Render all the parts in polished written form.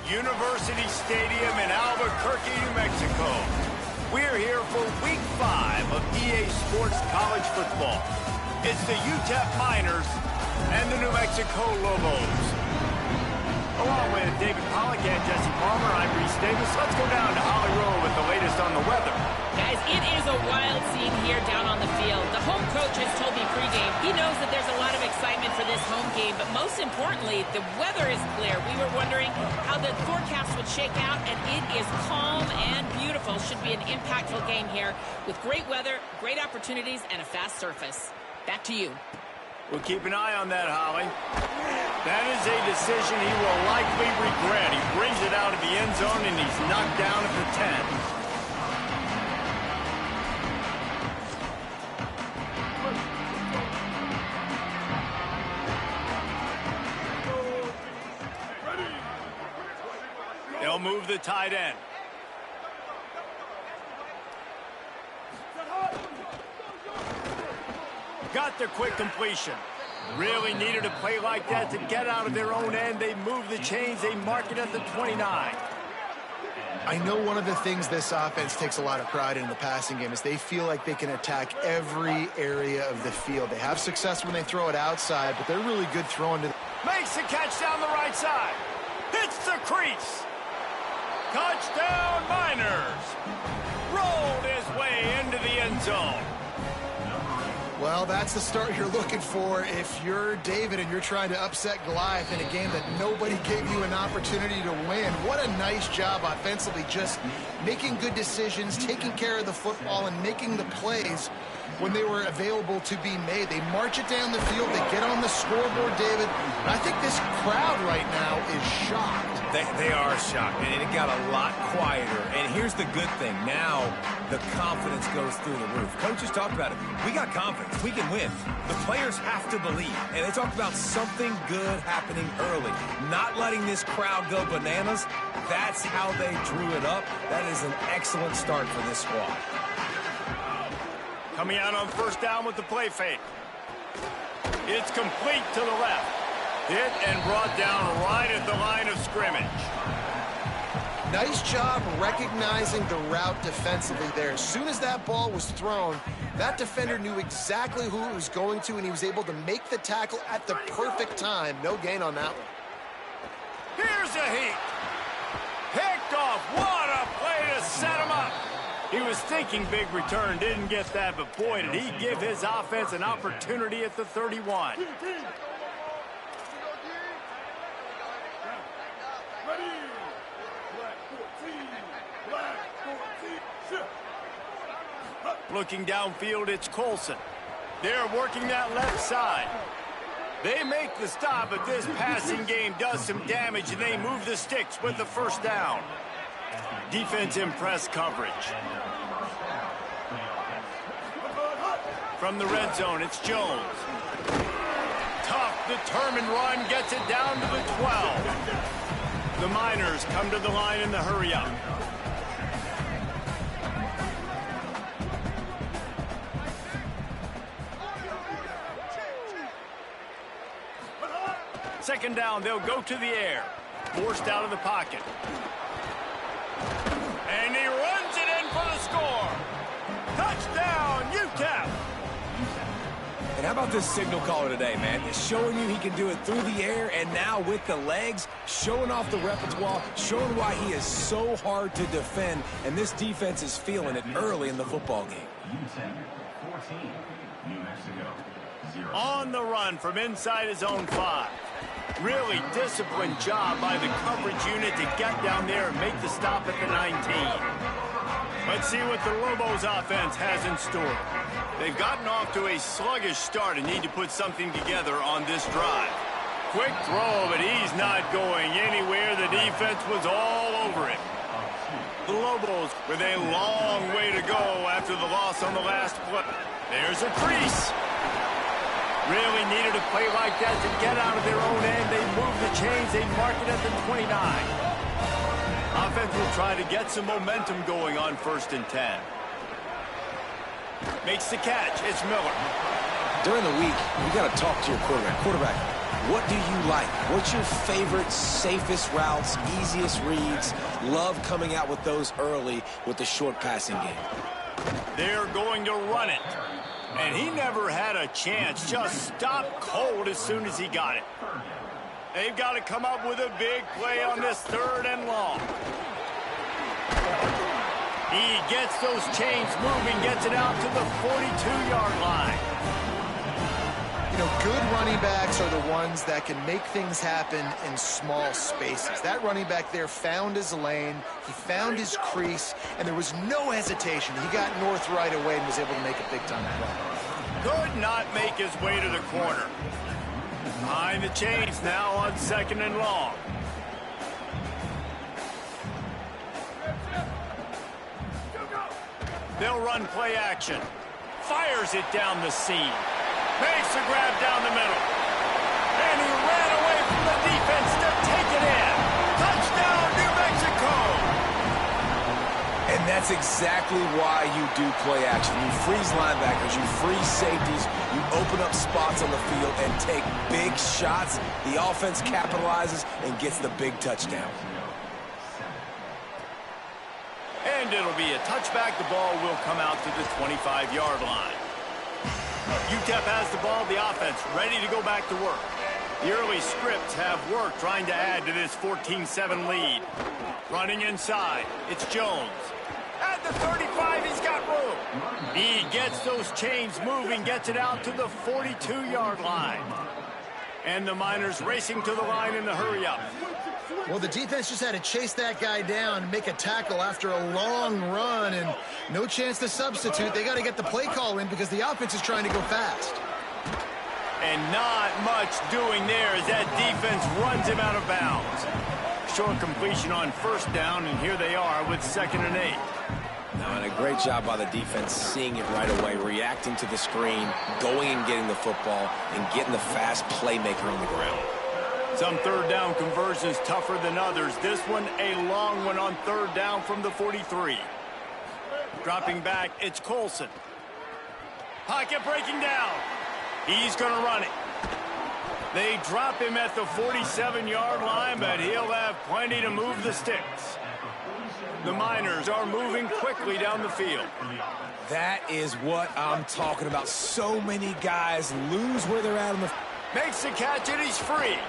University Stadium in Albuquerque, New Mexico. We're here for Week 5 of EA Sports College Football. It's the UTEP Miners and the New Mexico Lobos. Along with David Pollack and Jesse Palmer, I'm Reese Davis. Let's go down to Holly Rowe with the latest on the weather. Guys, it is a wild scene here down on the field. The home coach has told me pregame he knows that there's a lot of excitement for this home game, but most importantly, the weather is clear. We were wondering how the forecast would shake out, and it is calm and beautiful. Should be an impactful game here with great weather, great opportunities, and a fast surface. Back to you. We'll keep an eye on that, Holly. That is a decision he will likely regret. He brings it out of the end zone, and he's knocked down at the 10. They'll move the tight end. Got the quick completion. Really needed a play like that to get out of their own end. They move the chains. They mark it at the 29. I know one of the things this offense takes a lot of pride in the passing game is they feel like they can attack every area of the field. They have success when they throw it outside, but they're really good throwing to... Makes the catch down the right side. Hits the crease. Touchdown, Miners. Rolled his way into the end zone. Well, that's the start you're looking for if you're David and you're trying to upset Goliath in a game that nobody gave you an opportunity to win. What a nice job offensively, just making good decisions, taking care of the football, and making the plays when they were available to be made. They march it down the field. They get on the scoreboard, David. And I think this crowd right now is shocked. They are shocked, and it got a lot quieter. And here's the good thing. Now the confidence goes through the roof. Coaches talked about it. We got confidence. We can win. The players have to believe. And they talked about something good happening early. Not letting this crowd go bananas. That's how they drew it up. That is an excellent start for this squad. Coming out on first down with the play fake. It's complete to the left. Hit and brought down right at the line of scrimmage. Nice job recognizing the route defensively there. As soon as that ball was thrown, that defender knew exactly who it was going to, and he was able to make the tackle at the perfect time. No gain on that one. Here's a heat. Picked off. What a play to set him up. He was thinking big return, didn't get that, but boy, did he give his offense an opportunity at the 31. Looking downfield, it's Colson. They're working that left side. They make the stop, but this passing game does some damage, and they move the sticks with the first down. Defense in press coverage. From the red zone, it's Jones. Tough, determined run, gets it down to the 12. The Miners come to the line in the hurry-up. Second down, they'll go to the air. Forced out of the pocket. And he runs it in for the score. Touchdown, UTEP. And how about this signal caller today, man? It's showing you he can do it through the air, and now with the legs, showing off the repertoire, showing why he is so hard to defend, and this defense is feeling it early in the football game. On the run from inside his own 5. Really disciplined job by the coverage unit to get down there and make the stop at the 19. Let's see what the Lobos offense has in store. They've gotten off to a sluggish start and need to put something together on this drive. Quick throw, but he's not going anywhere. The defense was all over him. The Lobos with a long way to go after the loss on the last play. There's a crease. Really needed a play like that to get out of their own end. They move the chains. They mark it at the 29. Offense will try to get some momentum going on 1st and 10. Makes the catch. It's Miller. During the week, you got to talk to your quarterback. What do you like? What's your favorite, safest routes, easiest reads? Love coming out with those early with the short passing game. They're going to run it. And he never had a chance. Just stopped cold as soon as he got it. They've got to come up with a big play on this 3rd and long. He gets those chains moving, gets it out to the 42-yard line. You know, good running backs are the ones that can make things happen in small spaces. That running back there found his lane, he found his crease, and there was no hesitation. He got north right away and was able to make a big-time play. Could not make his way to the corner. Behind the chains now on 2nd and long. They'll run play action. Fires it down the seam. Makes the grab down the middle. And he ran away from the defense to take it in. Touchdown, New Mexico! And that's exactly why you do play action. You freeze linebackers, you freeze safeties, you open up spots on the field and take big shots. The offense capitalizes and gets the big touchdown. And it'll be a touchback. The ball will come out to the 25-yard line. UTEP has the ball, the offense ready to go back to work. The early scripts have worked trying to add to this 14-7 lead. Running inside, it's Jones. At the 35, he's got room. He gets those chains moving, gets it out to the 42-yard line. And the Miners racing to the line in the hurry-up. Well, the defense just had to chase that guy down and make a tackle after a long run, and no chance to substitute. They got to get the play call in because the offense is trying to go fast. And not much doing there as that defense runs him out of bounds. Short completion on 1st down, and here they are with 2nd and 8. Now, and a great job by the defense seeing it right away, reacting to the screen, going and getting the football, and getting the fast playmaker on the ground. Some 3rd down conversions tougher than others. This one a long one on 3rd down from the 43. Dropping back, it's Colson. Pocket breaking down. He's going to run it. They drop him at the 47-yard line, but he'll have plenty to move the sticks. The Miners are moving quickly down the field. That is what I'm talking about. So many guys lose where they're at on the... Makes the catch and he's free.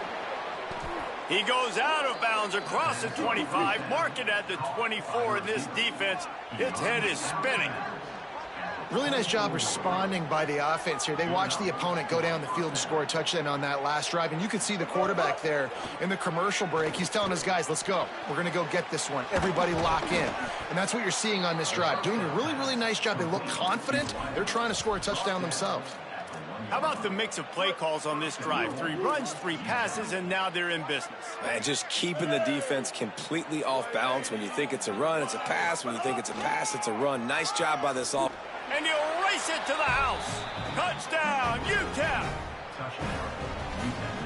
He goes out of bounds across the 25, mark it at the 24, and this defense, its head is spinning. Really nice job responding by the offense here. They watched the opponent go down the field and score a touchdown on that last drive, and you could see the quarterback there in the commercial break. He's telling his guys, let's go. We're going to go get this one. Everybody lock in. And that's what you're seeing on this drive. Doing a really, really nice job. They look confident. They're trying to score a touchdown themselves. How about the mix of play calls on this drive? 3 runs, 3 passes, and now they're in business. And just keeping the defense completely off balance. When you think it's a run, it's a pass. When you think it's a pass, it's a run. Nice job by this offense. And he'll race it to the house. Touchdown, UTEP.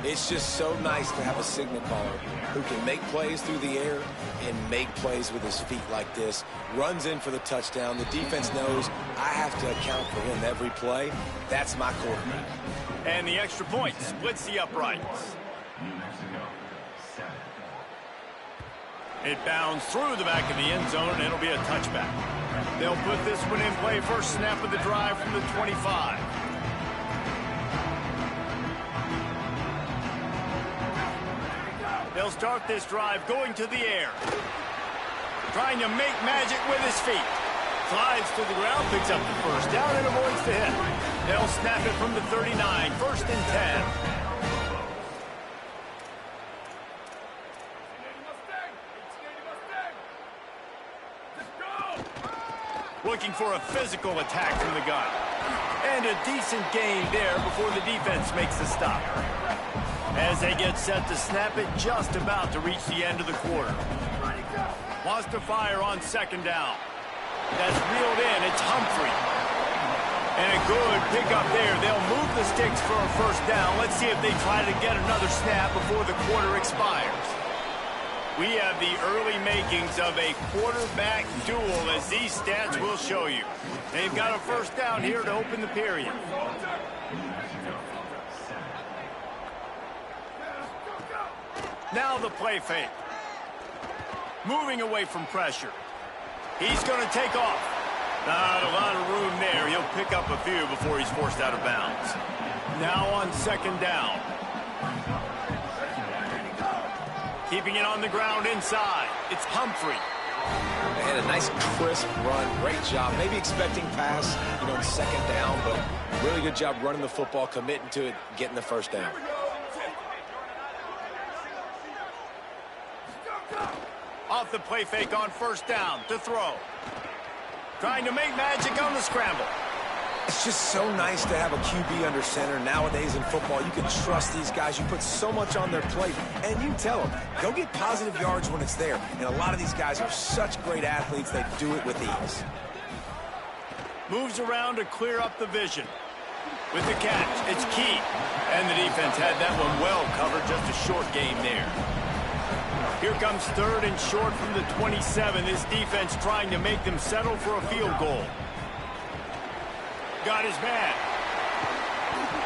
It's just so nice to have a signal caller who can make plays through the air and make plays with his feet like this. Runs in for the touchdown. The defense knows I have to account for him every play. That's my quarterback. And the extra point splits the uprights. It bounds through the back of the end zone, and it'll be a touchback. They'll put this one in play. First snap of the drive from the 25. They'll start this drive going to the air. Trying to make magic with his feet. Slides to the ground, picks up the first down, and avoids the hit. They'll snap it from the 39. 1st and 10. Looking for a physical attack from the gun. And a decent gain there before the defense makes the stop. As they get set to snap it, just about to reach the end of the quarter. Wants to fire on 2nd down. That's reeled in. It's Humphrey. And a good pickup there. They'll move the sticks for a 1st down. Let's see if they try to get another snap before the quarter expires. We have the early makings of a quarterback duel, as these stats will show you. They've got a 1st down here to open the period. Now the play fake. Moving away from pressure. He's going to take off. Not a lot of room there. He'll pick up a few before he's forced out of bounds. Now on second down. Keeping it on the ground inside. It's Humphrey. And a nice crisp run. Great job. Maybe expecting pass, in second down, but really good job running the football, committing to it, getting the first down. Off the play fake on first down to throw. Trying to make magic on the scramble. It's just so nice to have a QB under center. Nowadays in football, you can trust these guys. You put so much on their plate, and you tell them, go get positive yards when it's there. And a lot of these guys are such great athletes, they do it with ease. Moves around to clear up the vision. With the catch, it's key. And the defense had that one well covered, just a short game there. Here comes third and short from the 27. This defense trying to make them settle for a field goal. Got his man.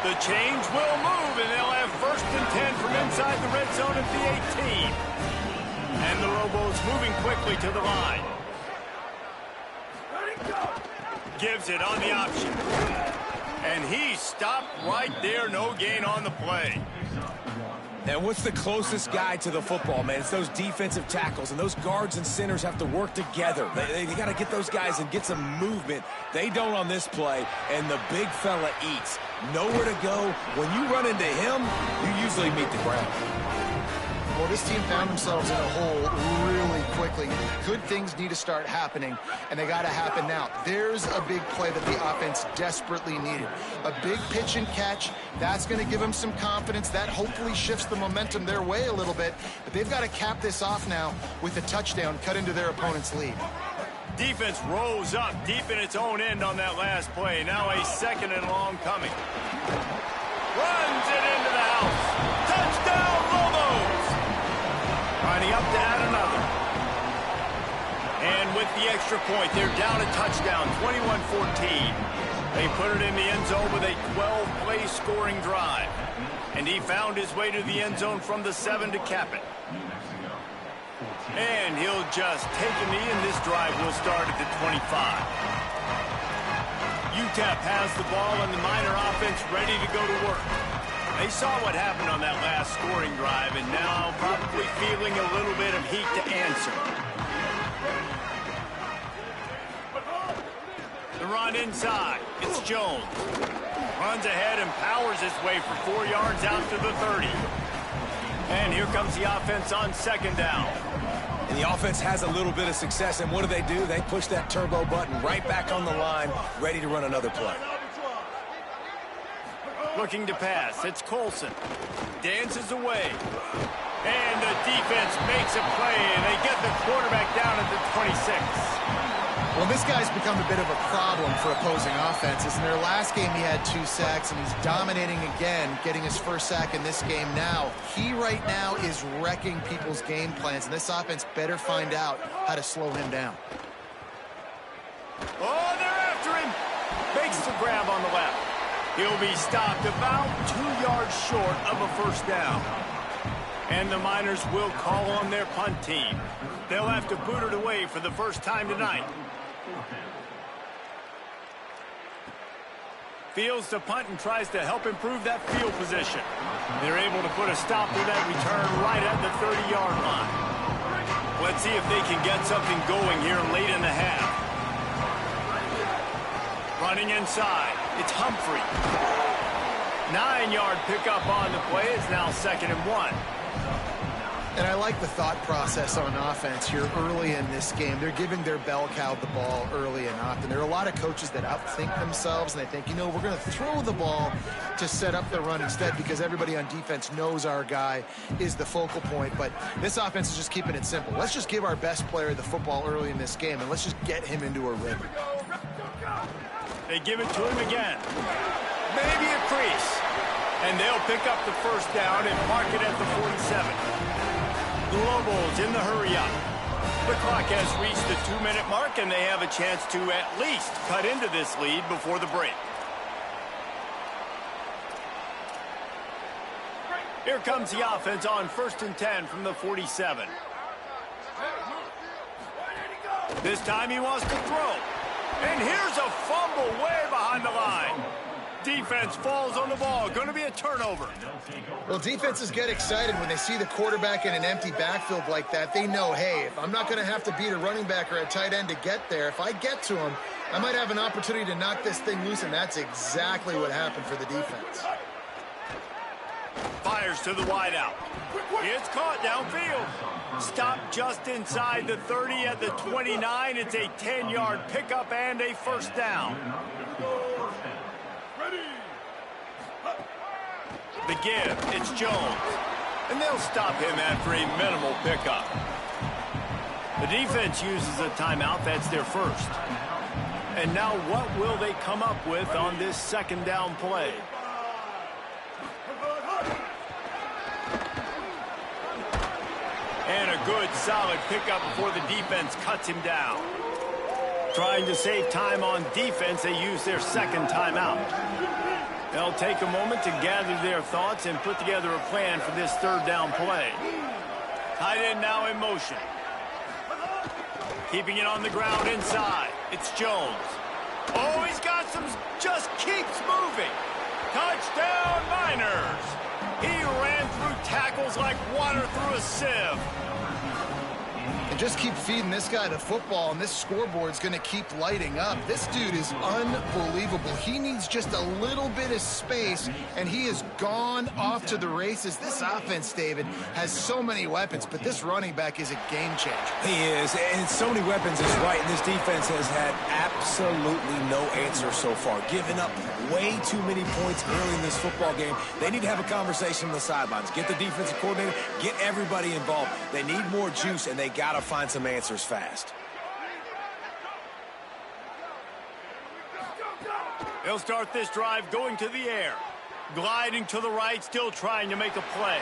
The change will move, and they'll have first and 10 from inside the red zone at the 18. And the Lobos moving quickly to the line. Gives it on the option. And he stopped right there. No gain on the play. And what's the closest guy to the football, man? It's those defensive tackles, and those guards and centers have to work together. They got to get those guys and get some movement. They don't on this play, and the big fella eats. Nowhere to go. When you run into him, you usually meet the ground. Well, this team found themselves in a hole really quickly. Good things need to start happening, and they got to happen now. There's a big play that the offense desperately needed. A big pitch and catch. That's going to give them some confidence. That hopefully shifts the momentum their way a little bit. But they've got to cap this off now with a touchdown cut into their opponent's lead. Defense rose up deep in its own end on that last play. Now a second and long coming. Runs it into the house. Touchdown, Lobos! Lining up to add another. And with the extra point, they're down a touchdown, 21-14. They put it in the end zone with a 12-play scoring drive. And he found his way to the end zone from the 7 to cap it. And he'll just take a knee, and this drive will start at the 25. UTEP has the ball, and the Miner offense ready to go to work. They saw what happened on that last scoring drive, and now probably feeling a little bit of heat to answer. The run inside. It's Jones. Runs ahead and powers his way for 4 yards out to the 30. And here comes the offense on second down. And the offense has a little bit of success, and what do? They push that turbo button right back on the line, ready to run another play. Looking to pass. It's Colson. Dances away. And the defense makes a play, and they get the quarterback down at the 26. Well, this guy's become a bit of a problem for opposing offenses. In their last game, he had 2 sacks, and he's dominating again, getting his first sack in this game now. He right now is wrecking people's game plans, and this offense better find out how to slow him down. Oh, they're after him. Makes the grab on the left. He'll be stopped about 2 yards short of a first down. And the Miners will call on their punt team. They'll have to boot it away for the first time tonight. Fields to punt and tries to help improve that field position. They're able to put a stop to that return right at the 30-yard line. Let's see if they can get something going here late in the half. Running inside. It's Humphrey. 9-yard pickup on the play. It's now 2nd and 1. And I like the thought process on offense here early in this game. They're giving their bell cow the ball early and often. There are a lot of coaches that outthink themselves, and they think, we're going to throw the ball to set up the run instead because everybody on defense knows our guy is the focal point. But this offense is just keeping it simple. Let's just give our best player the football early in this game, and let's just get him into a rhythm. They give it to him again. Maybe a crease. And they'll pick up the first down and mark it at the 47. The Lobos in the hurry-up. The clock has reached the 2-minute mark, and they have a chance to at least cut into this lead before the break. Here comes the offense on 1st and 10 from the 47. This time he wants to throw. And here's a fumble way behind the line. Defense falls on the ball. Going to be a turnover. Well, defenses get excited when they see the quarterback in an empty backfield like that. They know, hey, if I'm not going to have to beat a running back or a tight end to get there, if I get to him, I might have an opportunity to knock this thing loose, and that's exactly what happened for the defense. Fires to the wideout. It's caught downfield. Stopped just inside the 30 at the 29. It's a 10-yard pickup and a first down. The give, it's Jones. And they'll stop him after a minimal pickup. The defense uses a timeout. That's their first. And now what will they come up with on this second down play? And a good, solid pickup before the defense cuts him down. Trying to save time on defense, they use their second timeout. They'll take a moment to gather their thoughts and put together a plan for this third down play. Tight end now in motion. Keeping it on the ground inside. It's Jones. Oh, he's got some, just keeps moving. Touchdown, Niners. He ran through tackles like water through a sieve. And just keep feeding this guy the football, and this scoreboard's going to keep lighting up. This dude is unbelievable. He needs just a little bit of space, and he has gone off to the races. This offense, David, has so many weapons, but this running back is a game changer. He is, and so many weapons is right, and this defense has had absolutely no answer so far. Giving up way too many points early in this football game. They need to have a conversation on the sidelines. Get the defensive coordinator, get everybody involved. They need more juice, and they got to find some answers fast. They'll start this drive going to the air. Gliding to the right, still trying to make a play.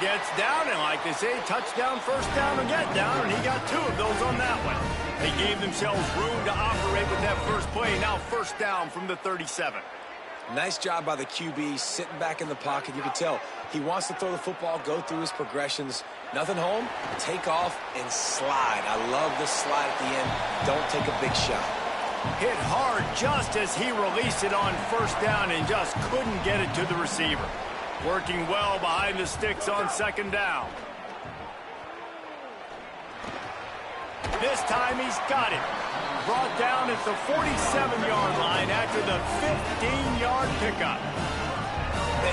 Gets down, and like they say, touchdown, first down, and get down, and he got two of those on that one. They gave themselves room to operate with that first play. Now first down from the 37. Nice job by the QB, sitting back in the pocket. You can tell he wants to throw the football, go through his progressions. Nothing home, take off and slide. I love the slide at the end. Don't take a big shot. Hit hard just as he released it on first down and just couldn't get it to the receiver. Working well behind the sticks on second down. This time he's got it. Brought down at the 47-yard line after the 15-yard pickup.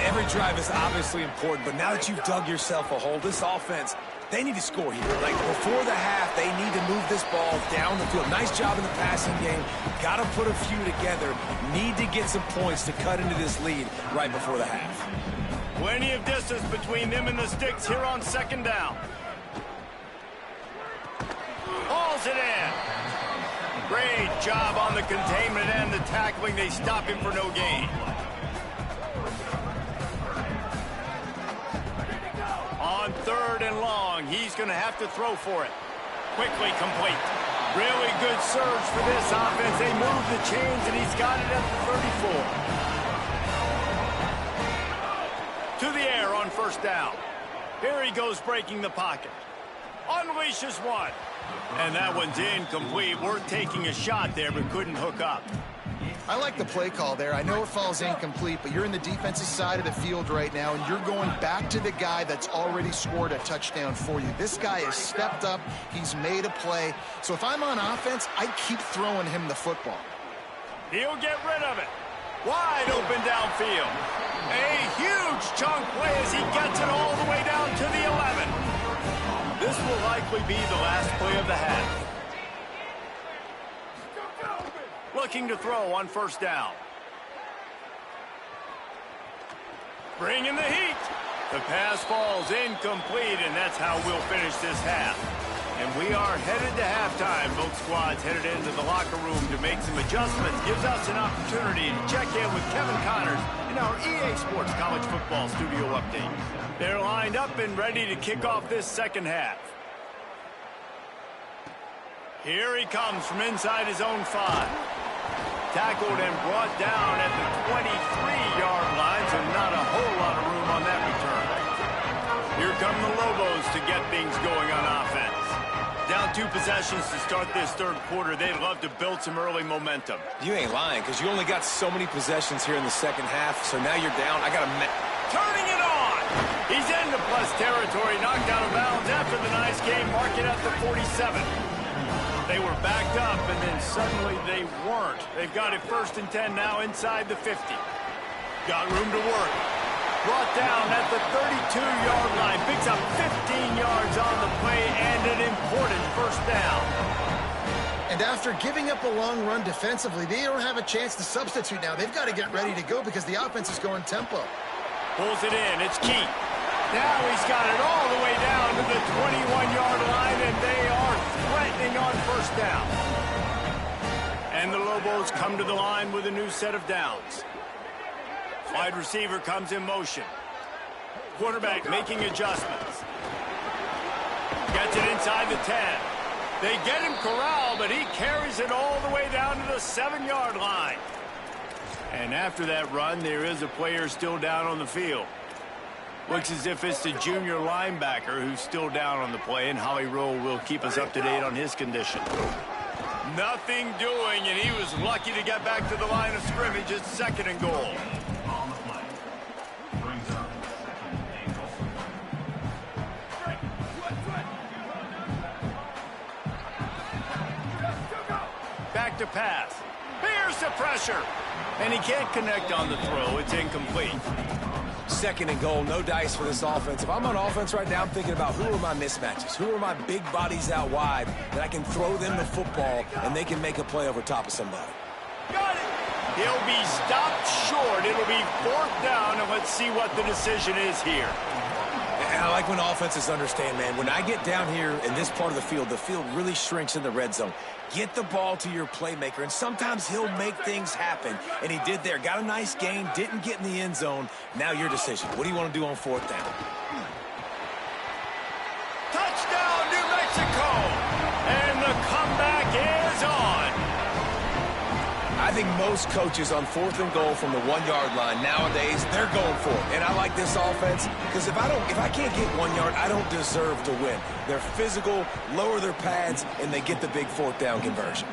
Every drive is obviously important, but now that you've dug yourself a hole, this offense, they need to score here. Like before the half, they need to move this ball down the field. Nice job in the passing game. Got to put a few together. Need to get some points to cut into this lead right before the half. Plenty of distance between them and the sticks here on second down. Hauls it in. Great job on the containment and the tackling. They stop him for no gain. On third and long, he's going to have to throw for it. Quickly complete. Really good surge for this offense. They move the chains, and he's got it at the 34. To the air on first down. Here he goes breaking the pocket. Unleashes one. And that one's incomplete. Worth taking a shot there, but couldn't hook up. I like the play call there. I know it falls incomplete, but you're in the defensive side of the field right now, and you're going back to the guy that's already scored a touchdown for you. This guy has stepped up. He's made a play. So if I'm on offense, I keep throwing him the football. He'll get rid of it. Wide open downfield. A huge chunk play as he gets it all the way down to the 11. This will likely be the last play of the half. Looking to throw on first down. Bringing the heat. The pass falls incomplete, and that's how we'll finish this half. And we are headed to halftime. Both squads headed into the locker room to make some adjustments. Gives us an opportunity to check in with Kevin Connors in our EA Sports College Football Studio Update. They're lined up and ready to kick off this second half. Here he comes from inside his own 5. Tackled and brought down at the 23-yard line, so not a whole lot of room on that come the Lobos to get things going on offense. Down 2 possessions to start this third quarter. They'd love to build some early momentum. You ain't lying, because you only got so many possessions here in the second half, so now you're down. I got to... Turning it on! He's into plus territory, knocked out of bounds after the nice game, marking at the 47. They were backed up, and then suddenly they weren't. They've got it 1st and 10 now inside the 50. Got room to work. Brought down at the 32-yard line. Picks up 15 yards on the play and an important first down. And after giving up a long run defensively, they don't have a chance to substitute now. They've got to get ready to go because the offense is going tempo. Pulls it in. It's Keith. Now he's got it all the way down to the 21-yard line, and they are threatening on first down. And the Lobos come to the line with a new set of downs. Wide receiver comes in motion. Quarterback making adjustments. Gets it inside the 10. They get him corralled, but he carries it all the way down to the 7-yard line. And after that run, there is a player still down on the field. Looks as if it's the junior linebacker who's still down on the play, and Holly Rowe will keep us up to date on his condition. Nothing doing, and he was lucky to get back to the line of scrimmage. It's 2nd and goal. Back to pass. Here's the pressure. And he can't connect on the throw. It's incomplete. 2nd and goal, no dice for this offense. If I'm on offense right now, I'm thinking about who are my mismatches? Who are my big bodies out wide that I can throw them the football and they can make a play over top of somebody? Got it. He'll be stopped short. It'll be 4th down, and let's see what the decision is here. And I like when offenses understand, man, when I get down here in this part of the field really shrinks in the red zone. Get the ball to your playmaker, and sometimes he'll make things happen. And he did there. Got a nice gain, didn't get in the end zone. Now your decision. What do you want to do on 4th down? Touchdown, New Mexico! And the comeback is on. I think most coaches on 4th and goal from the 1-yard line nowadays, they're going for it. And I like this offense because if I can't get 1 yard, I don't deserve to win. They're physical, lower their pads, and they get the big 4th down conversion.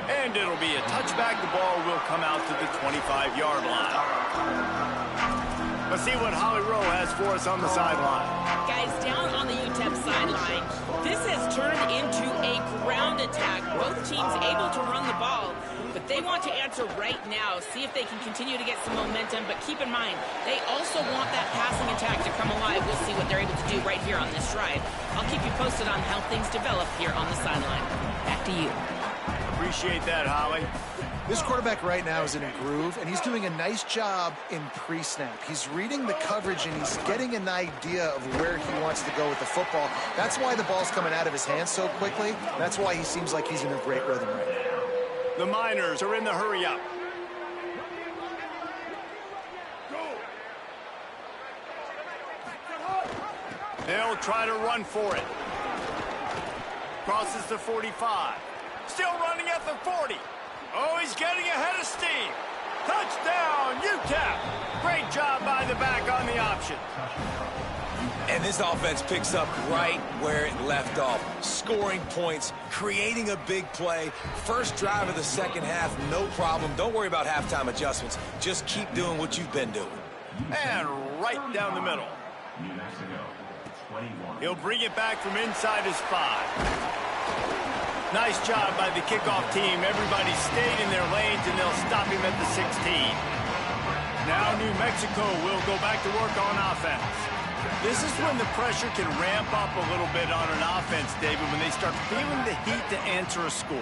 And it'll be a touchback. The ball will come out to the 25-yard line. Let's see what Holly Rowe has for us on the sideline. Guys, down on the UTEP sideline, this has turned into a ground attack. Both teams able to run the ball, but they want to answer right now, see if they can continue to get some momentum. But keep in mind, they also want that passing attack to come alive. We'll see what they're able to do right here on this drive. I'll keep you posted on how things develop here on the sideline. Back to you. Appreciate that, Holly. This quarterback right now is in a groove, and he's doing a nice job in pre-snap. He's reading the coverage, and he's getting an idea of where he wants to go with the football. That's why the ball's coming out of his hands so quickly. That's why he seems like he's in a great rhythm right now. The Miners are in the hurry-up. They'll try to run for it. Crosses the 45. Still running at the 40. Oh, he's getting ahead of steam. Touchdown, UTEP. Great job by the back on the option. And this offense picks up right where it left off. Scoring points, creating a big play. First drive of the second half, no problem. Don't worry about halftime adjustments. Just keep doing what you've been doing. And right down the middle. He'll bring it back from inside his 5. Nice job by the kickoff team. Everybody stayed in their lanes, and they'll stop him at the 16. Now New Mexico will go back to work on offense. This is when the pressure can ramp up a little bit on an offense, David, when they start feeling the heat to answer a score.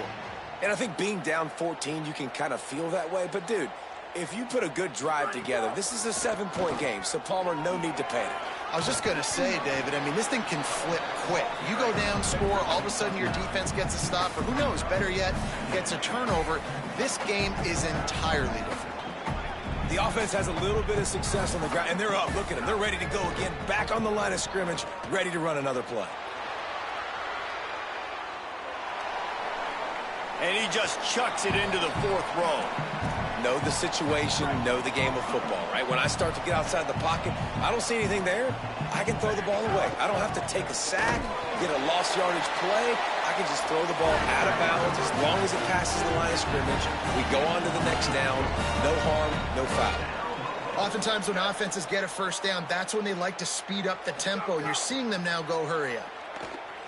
And I think being down 14, you can kind of feel that way. But, dude, if you put a good drive together, this is a 7-point game, so Palmer, no need to panic. I was just going to say, David, I mean, this thing can flip quick. You go down, score, all of a sudden your defense gets a stop, or who knows, better yet, gets a turnover. This game is entirely different. The offense has a little bit of success on the ground, and they're up. Look at them. They're ready to go again, back on the line of scrimmage, ready to run another play. And he just chucks it into the 4th row. Know the situation, know the game of football, right? When I start to get outside the pocket, I don't see anything there, I can throw the ball away. I don't have to take a sack, get a lost yardage play. I can just throw the ball out of bounds as long as it passes the line of scrimmage. We go on to the next down. No harm, no foul. Oftentimes when offenses get a first down, that's when they like to speed up the tempo, and you're seeing them now go hurry up.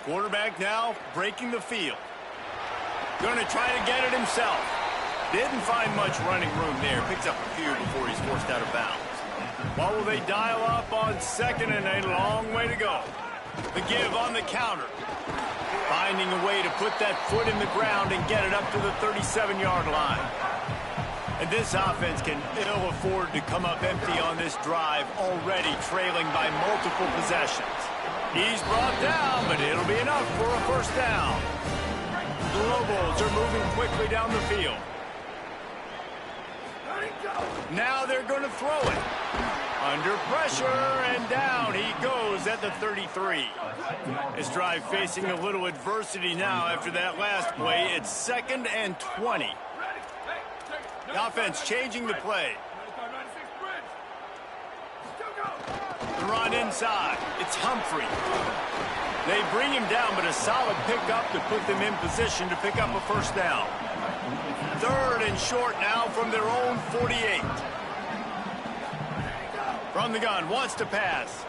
Quarterback now breaking the field. Going to try to get it himself. Didn't find much running room there. Picks up a few before he's forced out of bounds. What will they dial up on 2nd and a long way to go? The give on the counter. Finding a way to put that foot in the ground and get it up to the 37-yard line. And this offense can ill afford to come up empty on this drive, already trailing by multiple possessions. He's brought down, but it'll be enough for a first down. The Lobos are moving quickly down the field. Now they're going to throw it. Under pressure, and down he goes at the 33. This drive facing a little adversity now after that last play. It's 2nd and 20. The offense changing the play. The run inside. It's Humphrey. They bring him down, but a solid pickup to put them in position to pick up a first down. 3rd and short now from their own 48. From the gun, wants to pass.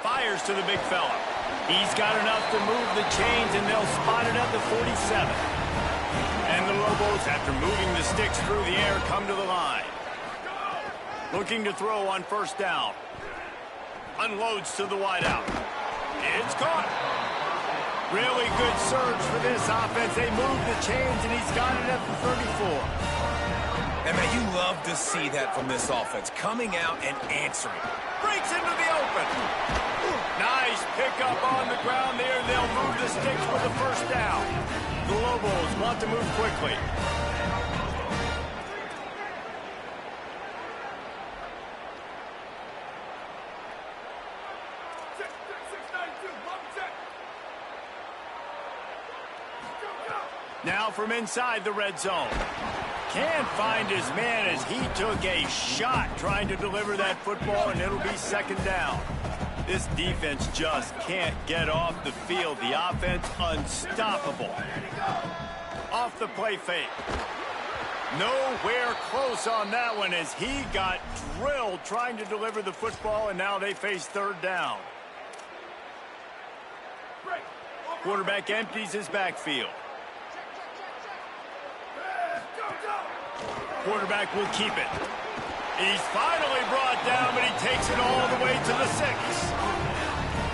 Fires to the big fella. He's got enough to move the chains, and they'll spot it at the 47. And the Lobos, after moving the sticks through the air, come to the line. Looking to throw on first down. Unloads to the wideout. It's caught. Really good surge for this offense. They move the chains, and he's got it at the 34. And, man, you love to see that from this offense, coming out and answering. Breaks into the open. Nice pickup on the ground there. They'll move the sticks for the first down. The Lobos want to move quickly. Now from inside the red zone. Can't find his man as he took a shot trying to deliver that football, and it'll be 2nd down. This defense just can't get off the field. The offense unstoppable. Off the play fake. Nowhere close on that one as he got drilled trying to deliver the football, and now they face 3rd down. Quarterback empties his backfield. Quarterback will keep it. He's finally brought down, but he takes it all the way to the 6.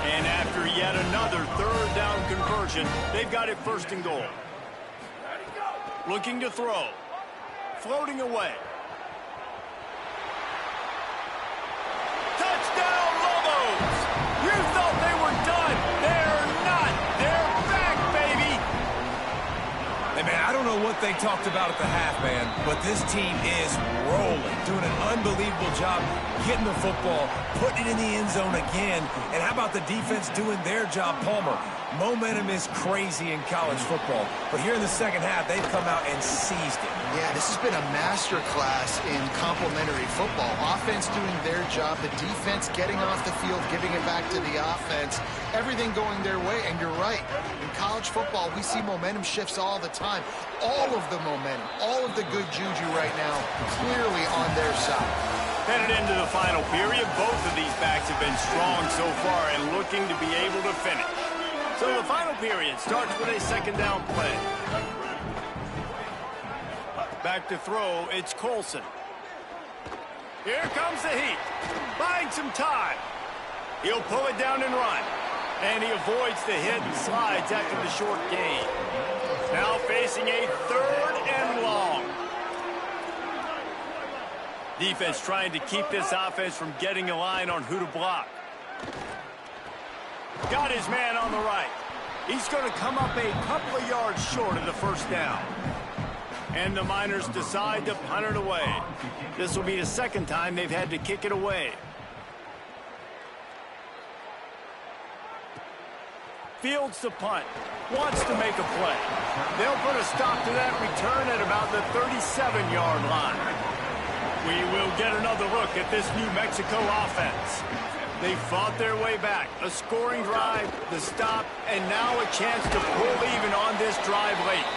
And after yet another 3rd down conversion, they've got it 1st and goal. Looking to throw. Floating away. Touchdown, Lobos! You thought they were done. They're not. They're back, baby! Hey, man, I don't know what they talked about at the half, man, but this team is rolling, doing an unbelievable job getting the football, putting it in the end zone again. And how about the defense doing their job, Palmer? Momentum is crazy in college football, but here in the second half, they've come out and seized it. Yeah, this has been a master class in complementary football. Offense doing their job, the defense getting off the field, giving it back to the offense, everything going their way. And you're right, in college football, we see momentum shifts all the time. All of the momentum, all of the good juju right now, clearly on their side. Headed into the final period, both of these backs have been strong so far and looking to be able to finish. So the final period starts with a 2nd down play. Back to throw, it's Colson. Here comes the heat. Buying some time. He'll pull it down and run. And he avoids the hit and slides after the short gain. Now facing a 3rd and long. Defense trying to keep this offense from getting a line on who to block. Got his man on the right. He's going to come up a couple of yards short of the first down. And the Miners decide to punt it away. This will be the 2nd time they've had to kick it away. Fields the punt. Wants to make a play. They'll put a stop to that return at about the 37-yard line. We will get another look at this New Mexico offense. They fought their way back. A scoring drive, the stop, and now a chance to pull even on this drive late.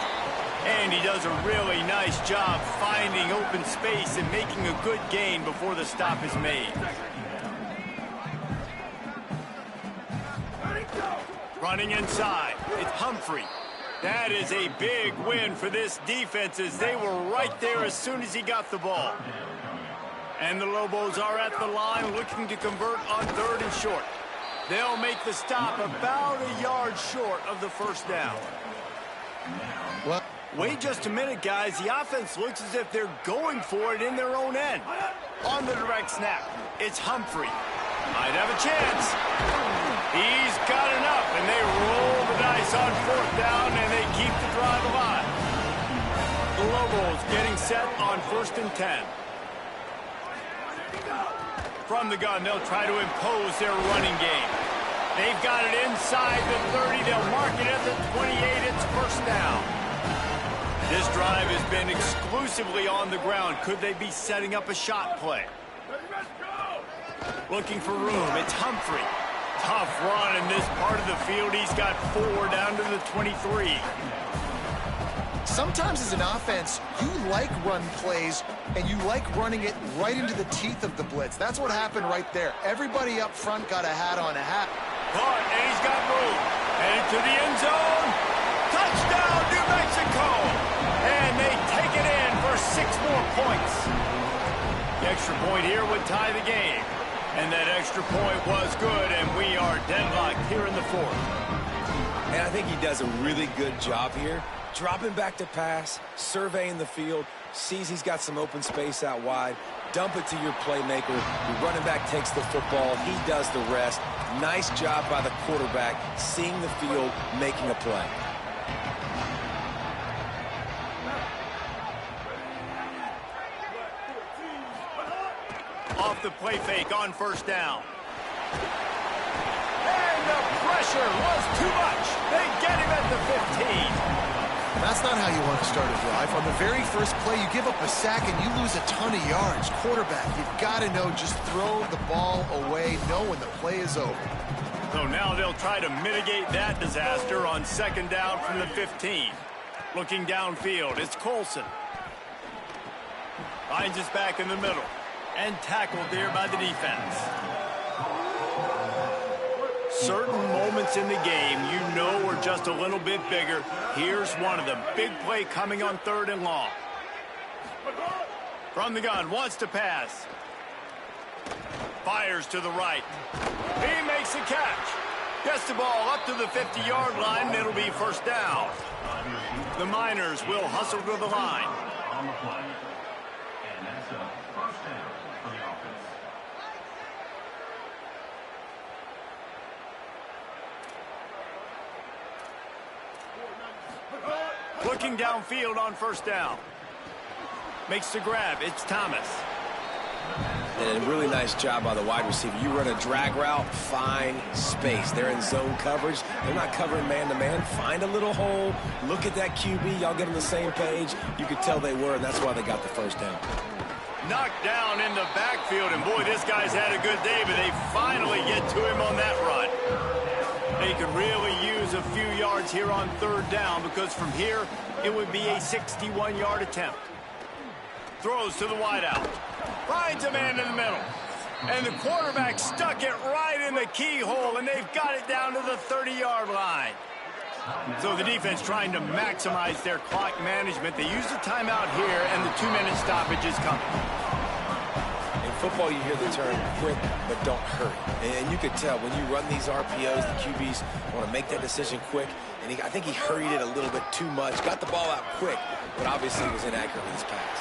And he does a really nice job finding open space and making a good gain before the stop is made. Running inside, it's Humphrey. That is a big win for this defense as they were right there as soon as he got the ball. And the Lobos are at the line looking to convert on 3rd and short. They'll make the stop about a yard short of the first down. Well, wait just a minute, guys. The offense looks as if they're going for it in their own end. On the direct snap, it's Humphrey. Might have a chance. He's got enough, and they roll the dice on 4th down, and they keep the drive alive. The Lobos getting set on 1st and 10. From the gun, they'll try to impose their running game. They've got it inside the 30. They'll mark it at the 28. It's 1st down. This drive has been exclusively on the ground. Could they be setting up a shot play? Looking for room. It's Humphrey. Tough run in this part of the field. He's got 4 down to the 23. sometimes as an offense, you like run plays, and you like running it right into the teeth of the blitz. That's what happened right there. Everybody up front got a hat on, a hat. Caught, and he's got room. And into the end zone. Touchdown, New Mexico. And they take it in for 6 more points. The extra point here would tie the game. And that extra point was good, and we are deadlocked here in the fourth. And I think he does a really good job here. Dropping back to pass, surveying the field, sees he's got some open space out wide, dump it to your playmaker. Your running back takes the football. He does the rest. Nice job by the quarterback, seeing the field, making a play. Off the play fake on first down. And the pressure was too much. They get him at the 15. That's not how you want to start a drive. On the very first play, you give up a sack and you lose a ton of yards. Quarterback, you've got to know, just throw the ball away, know when the play is over. So now they'll try to mitigate that disaster on second down from the 15. Looking downfield, it's Colson. Finds us back in the middle. And tackled there by the defense. Certain moments in the game you know are just a little bit bigger. Here's one of them. Big play coming on third and long. From the gun, wants to pass. Fires to the right. He makes the catch. Gets the ball up to the 50-yard line, and it'll be first down. The Miners will hustle to the line. On the play. And that's a first down for the offense. Looking downfield on first down. Makes the grab. It's Thomas. And a really nice job by the wide receiver. You run a drag route, find space. They're in zone coverage. They're not covering man-to-man. Find a little hole. Look at that QB. Y'all get on the same page. You could tell they were, and that's why they got the first down. Knocked down in the backfield, and boy, this guy's had a good day, but they finally get to him on that run. They could really use a few yards here on third down because from here, it would be a 61-yard attempt. Throws to the wideout. Finds a man in the middle. And the quarterback stuck it right in the keyhole, and they've got it down to the 30-yard line. So the defense trying to maximize their clock management. They use the timeout here, and the 2-minute stoppage is coming. In football, you hear the term quick, but don't hurry. And you could tell when you run these RPOs, the QBs want to make that decision quick. And I think he hurried it a little bit too much. Got the ball out quick, but obviously was inaccurate in his pass.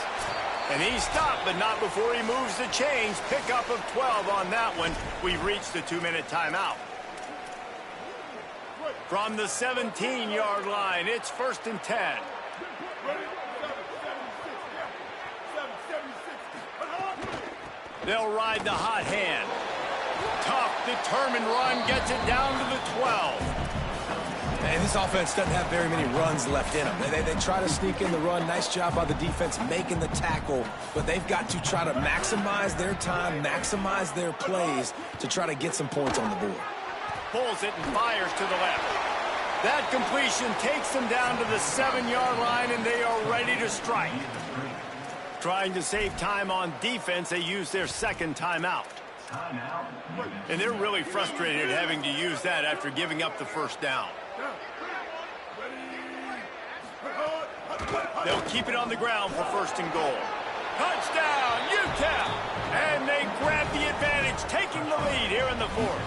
And he stopped, but not before he moves the chains. Pickup of 12 on that one. We've reached the 2-minute timeout. From the 17-yard line, it's first and 10. They'll ride the hot hand. Tough, determined run gets it down to the 12. And this offense doesn't have very many runs left in them. They try to sneak in the run. Nice job by the defense making the tackle. But they've got to try to maximize their time, maximize their plays to try to get some points on the board. Pulls it and fires to the left. That completion takes them down to the 7-yard line, and they are ready to strike. Trying to save time on defense, they use their second timeout. And they're really frustrated having to use that after giving up the first down. They'll keep it on the ground for first and goal. Touchdown, UTEP! And they grab the advantage, taking the lead here in the fourth.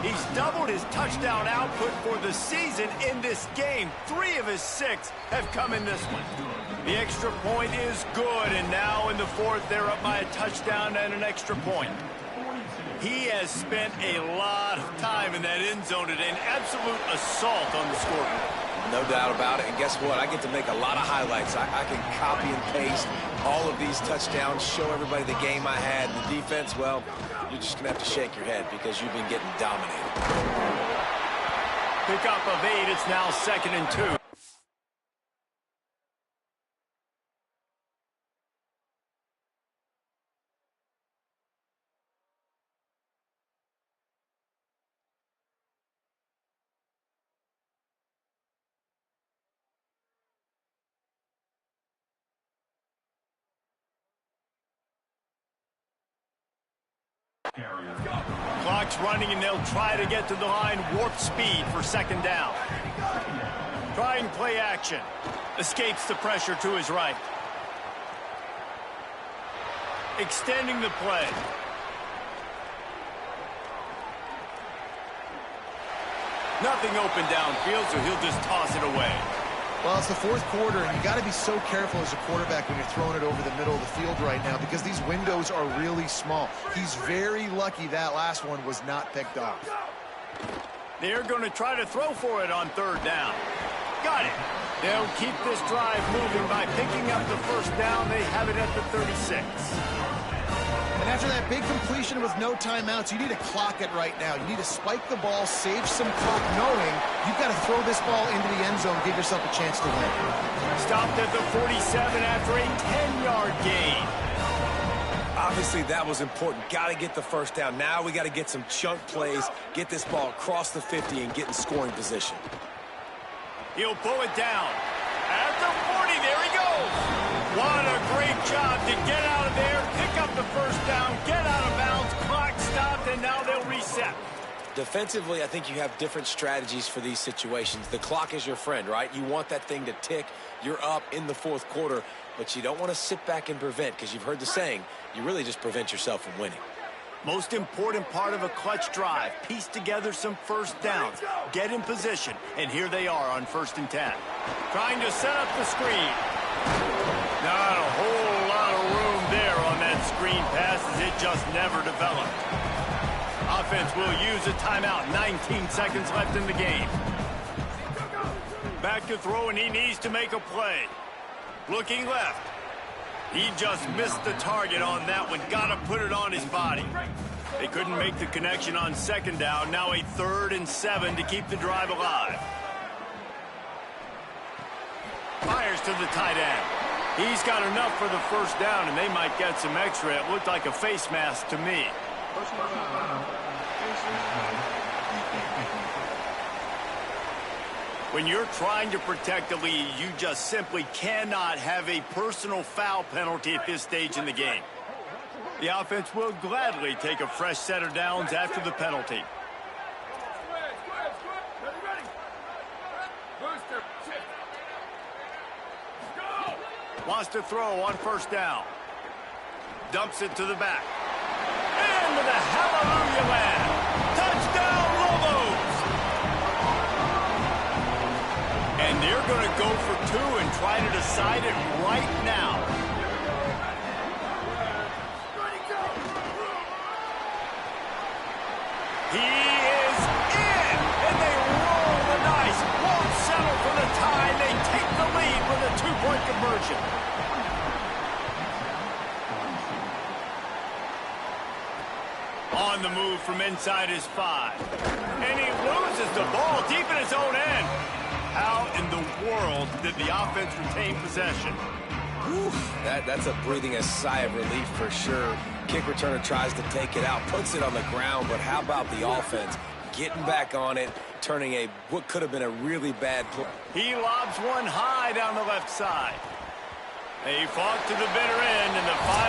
He's doubled his touchdown output for the season in this game. 3 of his 6 have come in this one. The extra point is good, and now in the fourth, they're up by a touchdown and an extra point. He has spent a lot of time in that end zone today, an absolute assault on the scoreboard. No doubt about it. And guess what? I get to make a lot of highlights. I can copy and paste all of these touchdowns, show everybody the game I had. The defense, well, you're just going to have to shake your head because you've been getting dominated. Pickup of 8. It's now 2nd and 2. Clock's running, and they'll try to get to the line. Warp speed for 2nd down. Trying play action. Escapes the pressure to his right. Extending the play. Nothing open downfield, so he'll just toss it away. Well, it's the fourth quarter, and you got to be so careful as a quarterback when you're throwing it over the middle of the field right now because these windows are really small. He's very lucky that last one was not picked off. They're going to try to throw for it on 3rd down. Got it. They'll keep this drive moving by picking up the first down. They have it at the 36. And after that big completion with no timeouts, you need to clock it right now. You need to spike the ball, save some clock, knowing you've got to throw this ball into the end zone, give yourself a chance to win. Stopped at the 47 after a 10-yard gain. Obviously, that was important. Got to get the first down. Now we got to get some chunk plays, get this ball across the 50 and get in scoring position. He'll pull it down. At the 40, there he goes. What a great job to get out of there, pick up the first down, get out of bounds, clock stopped, and now they'll reset. Defensively, I think you have different strategies for these situations. The clock is your friend, right? You want that thing to tick. You're up in the fourth quarter, but you don't want to sit back and prevent because you've heard the saying, you really just prevent yourself from winning. Most important part of a clutch drive, piece together some first downs, get in position, and here they are on 1st and 10. Trying to set up the screen. Not a whole lot of room there on that screen pass as it just never developed. Offense will use a timeout. 19 seconds left in the game. Back to throw, and he needs to make a play. Looking left. He just missed the target on that one. Got to put it on his body. They couldn't make the connection on 2nd down. Now a 3rd and 7 to keep the drive alive. Fires to the tight end. He's got enough for the first down, and they might get some extra. It looked like a face mask to me. When you're trying to protect the lead, you just simply cannot have a personal foul penalty at this stage in the game. The offense will gladly take a fresh set of downs after the penalty. Wants to throw on 1st down. Dumps it to the back. Into the hallelujah land. Touchdown, Lobos! And they're going to go for 2 and try to decide it right now. He is in, and they roll the dice. Won't settle for the tie. They take the lead with a 2-point conversion. On the move from inside his 5. And he loses the ball deep in his own end. How in the world did the offense retain possession? Whew, that's a breathing a sigh of relief for sure. Kick returner tries to take it out, puts it on the ground, but how about the offense getting back on it, turning what could have been a really bad play? He lobs one high down the left side. He fought to the bitter end in the final